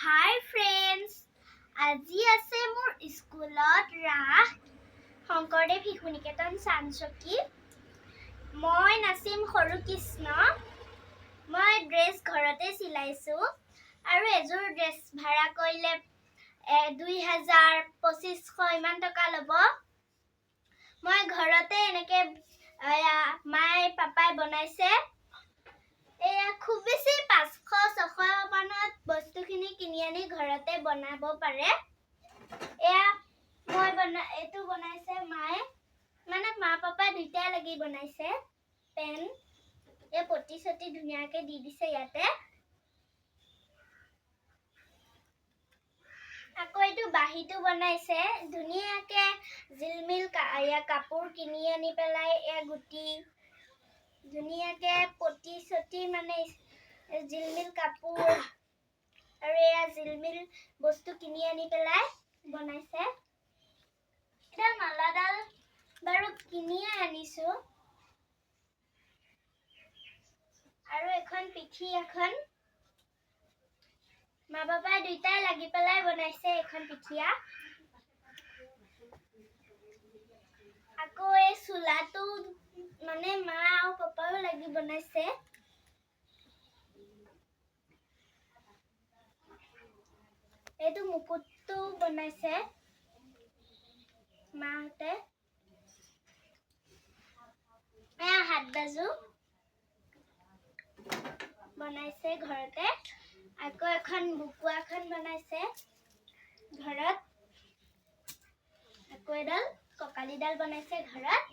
Hi friends, আজি আছে মোৰ স্কুলত ৰাস শংকৰদেৱ শিশু নিকেতন চানচকী। মই নাচিম সৰু কৃষ্ণ। মই ড্ৰেছ ঘৰতে চিলাইছো আৰু এযোৰ ড্ৰেছ ভাড়া কৰিলে 2000-2500 ইমান টকা ল'ব। মই ঘৰতে এনেকে মায়ে পাপাই বনাইছে। খুব বেছি 500-600 মানত বস্তুখিনি কিনি আনি ঘৰতে বনাব পাৰে। এইটো বনাইছে মায়ে, মানে মা পাপা দুইটাই লাগি বনাইছে। পেন পটি চটি ধুনীয়াকে দি দিছে ইয়াতে। আকৌ এইটো বাহিটো বনাইছে ধুনীয়াকে জিলমিল কাপোৰ কিনি আনি পেলাই গুটি ধুনীয়াকে পটি চটি মানে জিলমিল কাপোৰ আৰু জিলমিল বস্তু কিনি আনি পেলাই বনাইছে। এটা মালাডাল বাৰু কিনিয়ে আনিছো আৰু এখন পিঠি এখন মা পাপাই দুইটাই লাগি পেলাই বনাইছে এখন পিঠিয়া। আকৌ এই চোলাটো মানে মা আৰু পাপাও লাগি বনাইছে। এইটো মুকুটটো বনাইছে মাহঁতে। হাত বাজু বনাইছে ঘৰতে। আকৌ এখন বুকুৱাখন বনাইছে ঘৰত। আকৌ এডাল ককালিডাল বনাইছে ঘৰত।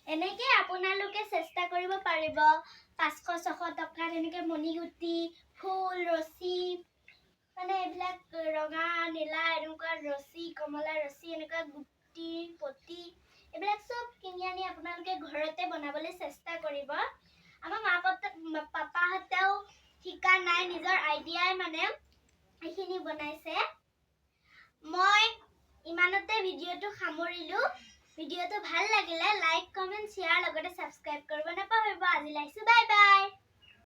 এনেকে আপোনালোকে চেষ্টা কৰিব পাৰিব 500-600 টকাত এনেকে মণিগুটি ফুল ৰছী মানে এইবিলাক ৰঙা নীলা এনেকুৱা ৰছী কমলা ৰছী এনেকুৱা গুটি পটি এইবিলাক চব কিনি আনি আপোনালোকে ঘৰতে বনাবলৈ চেষ্টা কৰিব। আমাৰ পাপাহঁতেও শিকা নাই, নিজৰ আইডিয়াই মানে এইখিনি বনাইছে। মই ইমানতে ভিডিঅ'টো সামৰিলো। ভিডিঅ'টো ভাল লাগিলে লাইক কমেন্ট শ্বেয়াৰ লগতে সাবস্ক্ৰাইব কৰিব নাপাহৰিব। আজিলৈ বাই বাই।